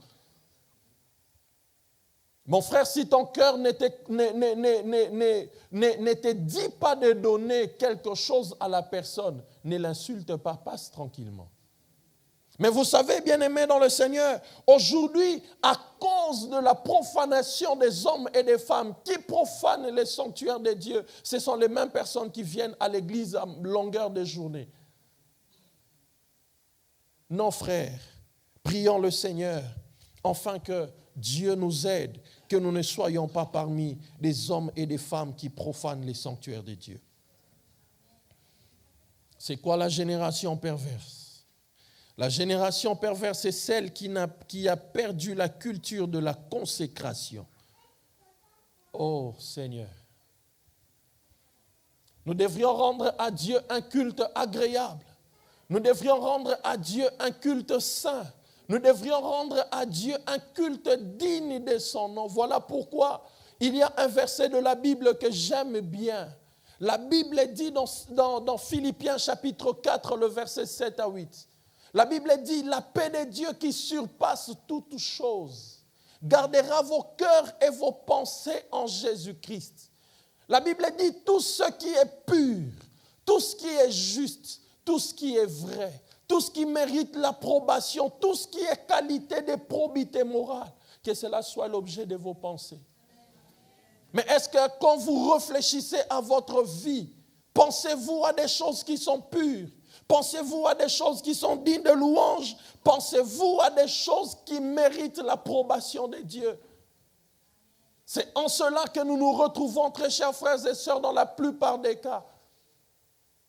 Mon frère, si ton cœur ne te dit pas de donner quelque chose à la personne, ne l'insulte pas, passe tranquillement. Mais vous savez, bien-aimés dans le Seigneur, aujourd'hui, à cause de la profanation des hommes et des femmes qui profanent les sanctuaires de Dieu, ce sont les mêmes personnes qui viennent à l'église à longueur de journée. Non, frères, prions le Seigneur, afin que Dieu nous aide, que nous ne soyons pas parmi des hommes et des femmes qui profanent les sanctuaires de Dieu. C'est quoi la génération perverse? La génération perverse est celle qui a perdu la culture de la consécration. Oh Seigneur, nous devrions rendre à Dieu un culte agréable. Nous devrions rendre à Dieu un culte saint. Nous devrions rendre à Dieu un culte digne de son nom. Voilà pourquoi Il y a un verset de la Bible que j'aime bien. La Bible dit dans Philippiens chapitre 4, le verset 7 à 8. La Bible dit, la paix de Dieu qui surpasse toute chose gardera vos cœurs et vos pensées en Jésus-Christ. La Bible dit, tout ce qui est pur, tout ce qui est juste, tout ce qui est vrai, tout ce qui mérite l'approbation, tout ce qui est qualité de probité morale, que cela soit l'objet de vos pensées. Mais est-ce que quand vous réfléchissez à votre vie, pensez-vous à des choses qui sont pures? Pensez-vous à des choses qui sont dignes de louange? Pensez-vous à des choses qui méritent l'approbation de Dieu? C'est en cela que nous nous retrouvons, très chers frères et sœurs, dans la plupart des cas.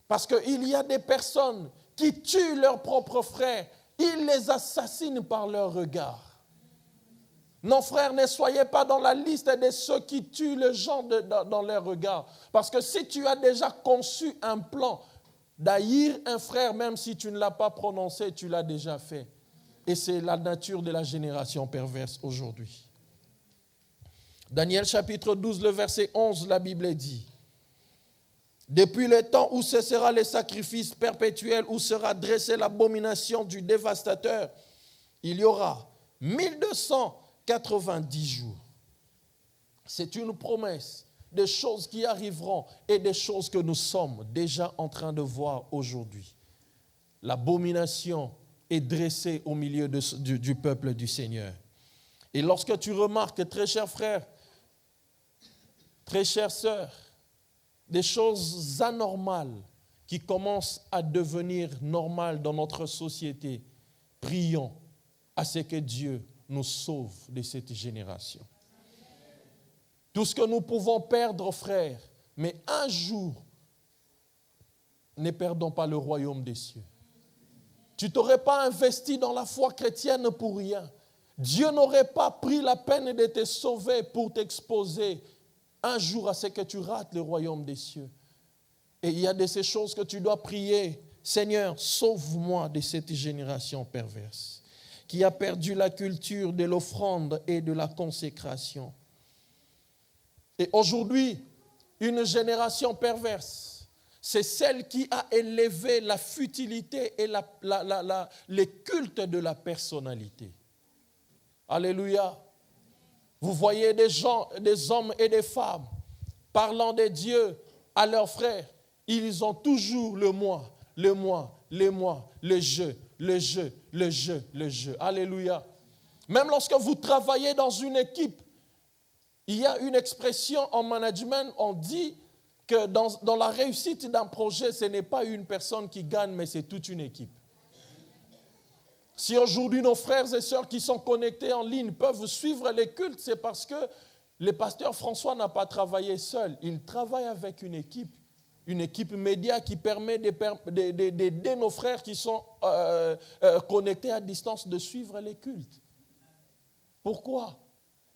Parce qu'il y a des personnes qui tuent leurs propres frères. Ils les assassinent par leur regard. Non, frères, ne soyez pas dans la liste de ceux qui tuent les gens dans leur regard. Parce que si tu as déjà conçu un plan d'haïr un frère, même si tu ne l'as pas prononcé, tu l'as déjà fait. Et c'est la nature de la génération perverse aujourd'hui. Daniel chapitre 12, le verset 11, la Bible dit, « Depuis le temps où cessera les sacrifices perpétuels, où sera dressée l'abomination du dévastateur, il y aura 1290 jours. » C'est une promesse des choses qui arriveront et des choses que nous sommes déjà en train de voir aujourd'hui. L'abomination est dressée au milieu du peuple du Seigneur. Et lorsque tu remarques, très chers frères, très chères sœurs, des choses anormales qui commencent à devenir normales dans notre société, prions à ce que Dieu nous sauve de cette génération. Tout ce que nous pouvons perdre, frères, mais un jour, ne perdons pas le royaume des cieux. Tu ne t'aurais pas investi dans la foi chrétienne pour rien. Dieu n'aurait pas pris la peine de te sauver pour t'exposer un jour à ce que tu rates le royaume des cieux. Et il y a de ces choses que tu dois prier. Seigneur, sauve-moi de cette génération perverse qui a perdu la culture de l'offrande et de la consécration. Et aujourd'hui, une génération perverse, c'est celle qui a élevé la futilité et les cultes de la personnalité. Alléluia. Vous voyez des gens, des hommes et des femmes parlant de Dieu à leurs frères. Ils ont toujours le moi, le moi, le moi, le je, le je, le je, le je. Alléluia. Même lorsque vous travaillez dans une équipe, il y a une expression en management, on dit que dans la réussite d'un projet, ce n'est pas une personne qui gagne, mais c'est toute une équipe. Si aujourd'hui nos frères et sœurs qui sont connectés en ligne peuvent suivre les cultes, c'est parce que le pasteur François n'a pas travaillé seul. Il travaille avec une équipe média qui permet d'aider nos frères qui sont connectés à distance de suivre les cultes. Pourquoi ?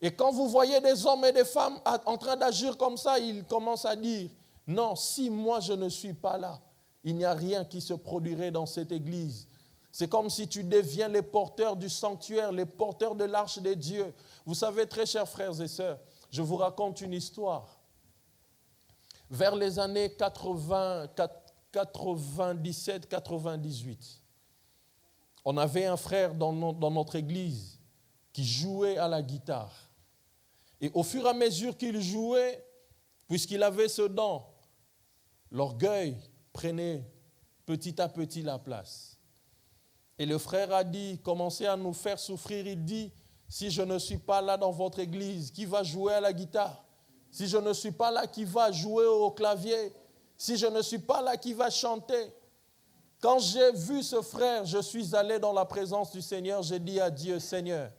Et quand vous voyez des hommes et des femmes en train d'agir comme ça, ils commencent à dire, non, si moi je ne suis pas là, il n'y a rien qui se produirait dans cette église. C'est comme si tu deviens les porteurs du sanctuaire, les porteurs de l'arche de Dieu. Vous savez, très chers frères et sœurs, je vous raconte une histoire. Vers les années 97-98, on avait un frère dans notre église qui jouait à la guitare. Et au fur et à mesure qu'il jouait, puisqu'il avait ce don, l'orgueil prenait petit à petit la place. Et le frère a dit, commencez à nous faire souffrir. Il dit, si je ne suis pas là dans votre église, qui va jouer à la guitare? Si je ne suis pas là, qui va jouer au clavier? Si je ne suis pas là, qui va chanter? Quand j'ai vu ce frère, je suis allé dans la présence du Seigneur, j'ai dit à Dieu, Seigneur,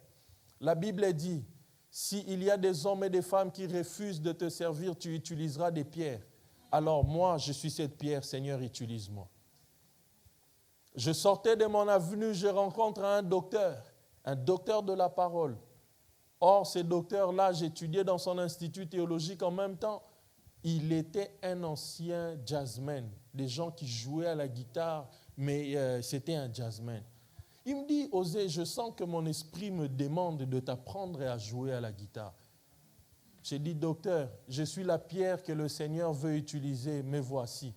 la Bible dit, s'il y a des hommes et des femmes qui refusent de te servir, tu utiliseras des pierres. Alors moi, je suis cette pierre, Seigneur, utilise-moi. Je sortais de mon avenue, je rencontre un docteur de la parole. Or, ce docteur-là, j'étudiais dans son institut théologique en même temps. Il était un ancien jazzman, des gens qui jouaient à la guitare, mais c'était un jazzman. Il me dit, Osée, je sens que mon esprit me demande de t'apprendre à jouer à la guitare. J'ai dit, docteur, je suis la pierre que le Seigneur veut utiliser, me voici.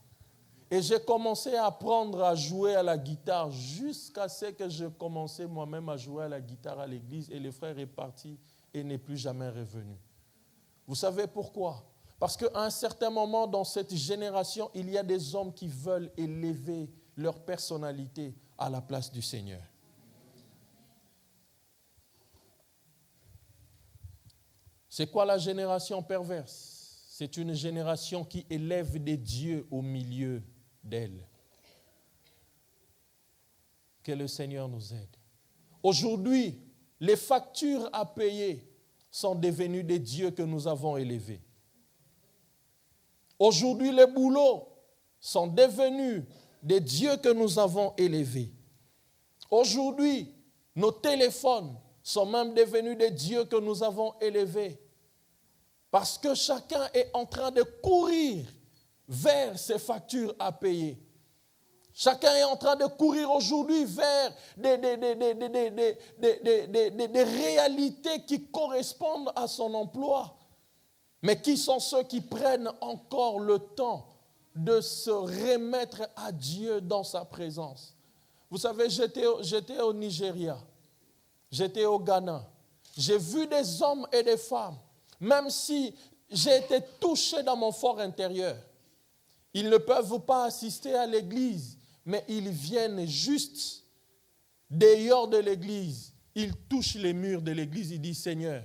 Et j'ai commencé à apprendre à jouer à la guitare jusqu'à ce que je commençais moi-même à jouer à la guitare à l'église et le frère est parti et n'est plus jamais revenu. Vous savez pourquoi? Parce qu'à un certain moment dans cette génération, il y a des hommes qui veulent élever leur personnalité à la place du Seigneur. C'est quoi la génération perverse? C'est une génération qui élève des dieux au milieu d'elle. Que le Seigneur nous aide. Aujourd'hui, les factures à payer sont devenues des dieux que nous avons élevés. Aujourd'hui, les boulots sont devenus des dieux que nous avons élevés. Aujourd'hui, nos téléphones sont même devenus des dieux que nous avons élevés. Parce que chacun est en train de courir vers ses factures à payer. Chacun est en train de courir aujourd'hui vers des réalités qui correspondent à son emploi. Mais qui sont ceux qui prennent encore le temps de se remettre à Dieu dans sa présence? Vous savez, j'étais au Nigeria, j'étais au Ghana. J'ai vu des hommes et des femmes, même si j'ai été touché dans mon fort intérieur. Ils ne peuvent pas assister à l'église, mais ils viennent juste dehors de l'église. Ils touchent les murs de l'église, ils disent, Seigneur,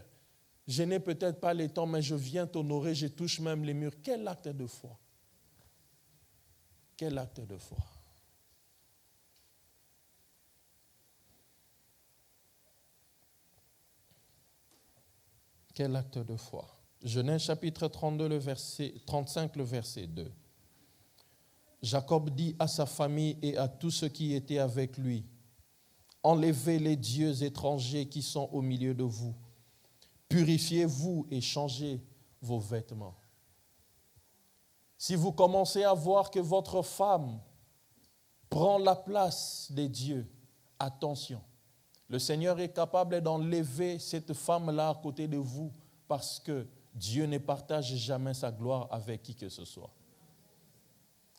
je n'ai peut-être pas le temps, mais je viens t'honorer, je touche même les murs. Quel acte de foi! Quel acte de foi! Quel acte de foi! Genèse chapitre 32, le verset 35, le verset 2. Jacob dit à sa famille et à tous ceux qui étaient avec lui, enlevez les dieux étrangers qui sont au milieu de vous. Purifiez-vous et changez vos vêtements. Si vous commencez à voir que votre femme prend la place des dieux, attention. Le Seigneur est capable d'enlever cette femme-là à côté de vous parce que Dieu ne partage jamais sa gloire avec qui que ce soit.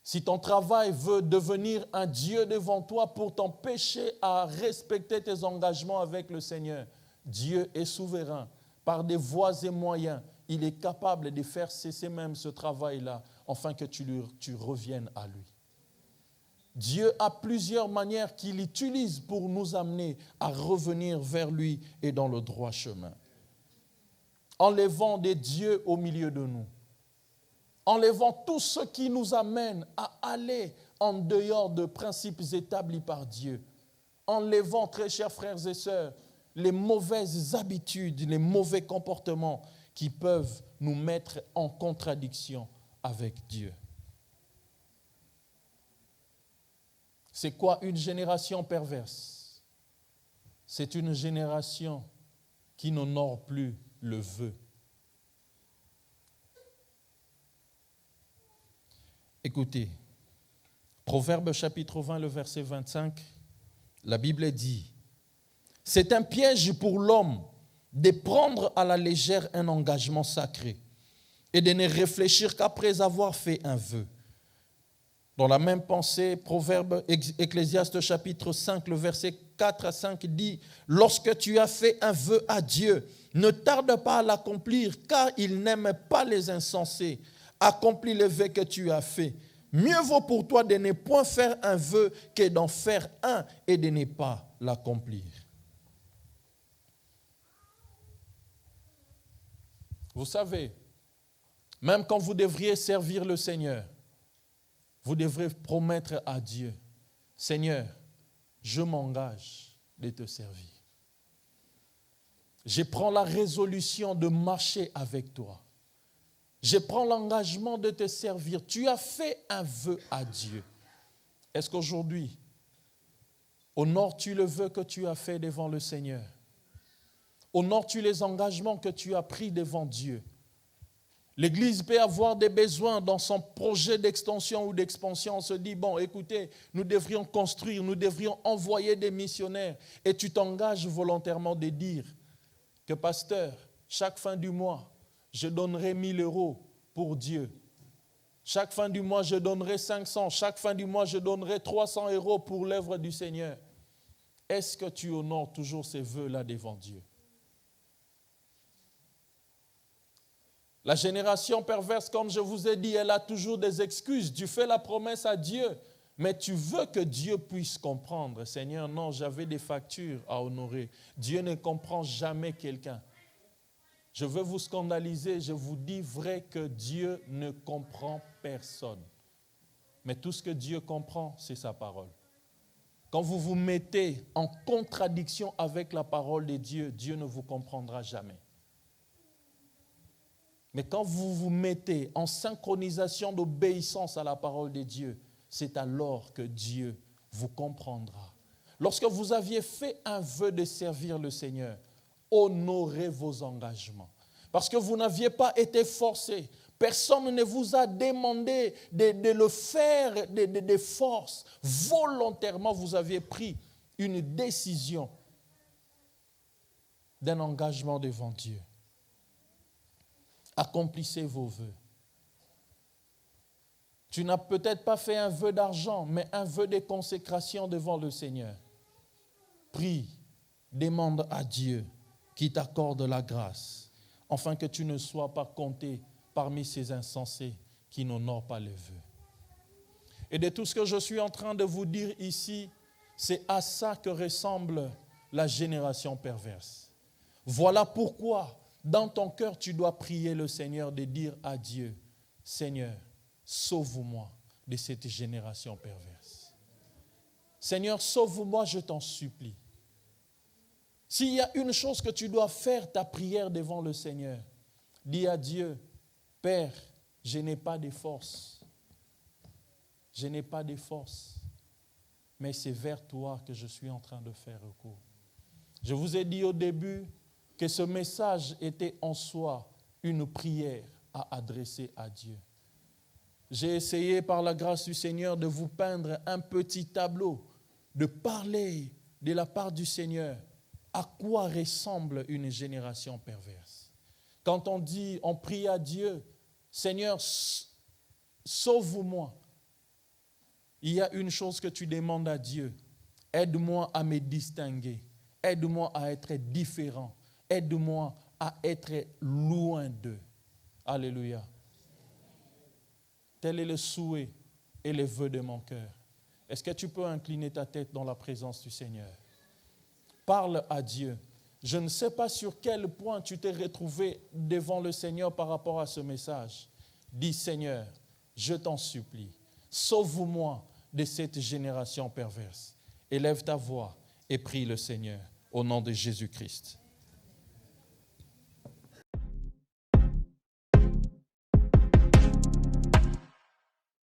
Si ton travail veut devenir un Dieu devant toi pour t'empêcher à respecter tes engagements avec le Seigneur, Dieu est souverain. Par des voies et moyens, il est capable de faire cesser même ce travail-là, afin que tu reviennes à lui. Dieu a plusieurs manières qu'il utilise pour nous amener à revenir vers lui et dans le droit chemin. Enlevant des dieux au milieu de nous. Enlevant tout ce qui nous amène à aller en dehors de principes établis par Dieu. Enlevant, très chers frères et sœurs, les mauvaises habitudes, les mauvais comportements qui peuvent nous mettre en contradiction avec Dieu. C'est quoi une génération perverse? C'est une génération qui n'honore plus le vœu. Écoutez, Proverbe chapitre 20, le verset 25, la Bible dit, c'est un piège pour l'homme de prendre à la légère un engagement sacré et de ne réfléchir qu'après avoir fait un vœu. Dans la même pensée, Proverbe, Ecclésiaste chapitre 5, le verset 4 à 5 dit, lorsque tu as fait un vœu à Dieu, ne tarde pas à l'accomplir, car il n'aime pas les insensés. Accomplis le vœu que tu as fait. Mieux vaut pour toi de ne point faire un vœu que d'en faire un et de ne pas l'accomplir. Vous savez, même quand vous devriez servir le Seigneur, vous devrez promettre à Dieu, Seigneur, je m'engage de te servir. Je prends la résolution de marcher avec toi. Je prends l'engagement de te servir. Tu as fait un vœu à Dieu. Est-ce qu'aujourd'hui, honores-tu le vœu que tu as fait devant le Seigneur? Honores-tu les engagements que tu as pris devant Dieu? L'Église peut avoir des besoins dans son projet d'extension ou d'expansion. On se dit, bon, écoutez, nous devrions construire, nous devrions envoyer des missionnaires. Et tu t'engages volontairement de dire que, pasteur, chaque fin du mois, je donnerai 1 000 € pour Dieu. Chaque fin du mois, je donnerai 500. Chaque fin du mois, je donnerai 300 € pour l'œuvre du Seigneur. Est-ce que tu honores toujours ces vœux-là devant Dieu? La génération perverse, comme je vous ai dit, elle a toujours des excuses. Tu fais la promesse à Dieu, mais tu veux que Dieu puisse comprendre. Seigneur, non, j'avais des factures à honorer. Dieu ne comprend jamais quelqu'un. Je veux vous scandaliser, je vous dis vrai que Dieu ne comprend personne. Mais tout ce que Dieu comprend, c'est sa parole. Quand vous vous mettez en contradiction avec la parole de Dieu, Dieu ne vous comprendra jamais. Mais quand vous vous mettez en synchronisation d'obéissance à la parole de Dieu, c'est alors que Dieu vous comprendra. Lorsque vous aviez fait un vœu de servir le Seigneur, honorez vos engagements. Parce que vous n'aviez pas été forcé. Personne ne vous a demandé de le faire de force. Volontairement, vous aviez pris une décision d'un engagement devant Dieu. Accomplissez vos vœux. Tu n'as peut-être pas fait un vœu d'argent, mais un vœu de consécration devant le Seigneur. Prie, demande à Dieu qui t'accorde la grâce, afin que tu ne sois pas compté parmi ces insensés qui n'honorent pas les vœux. Et de tout ce que je suis en train de vous dire ici, c'est à ça que ressemble la génération perverse. Voilà pourquoi, dans ton cœur, tu dois prier le Seigneur de dire à Dieu, Seigneur, sauve-moi de cette génération perverse. Seigneur, sauve-moi, je t'en supplie. S'il y a une chose que tu dois faire, ta prière devant le Seigneur, dis à Dieu, Père, je n'ai pas de force. Je n'ai pas de force. Mais c'est vers toi que je suis en train de faire recours. Je vous ai dit au début que ce message était en soi une prière à adresser à Dieu. J'ai essayé par la grâce du Seigneur de vous peindre un petit tableau, de parler de la part du Seigneur à quoi ressemble une génération perverse. Quand on dit, on prie à Dieu, Seigneur, sauve-moi. Il y a une chose que tu demandes à Dieu. Aide-moi à me distinguer. Aide-moi à être différent. Aide-moi à être loin d'eux. Alléluia. Tel est le souhait et le vœu de mon cœur. Est-ce que tu peux incliner ta tête dans la présence du Seigneur? Parle à Dieu. Je ne sais pas sur quel point tu t'es retrouvé devant le Seigneur par rapport à ce message. Dis, Seigneur, je t'en supplie, sauve-moi de cette génération perverse. Élève ta voix et prie le Seigneur au nom de Jésus-Christ.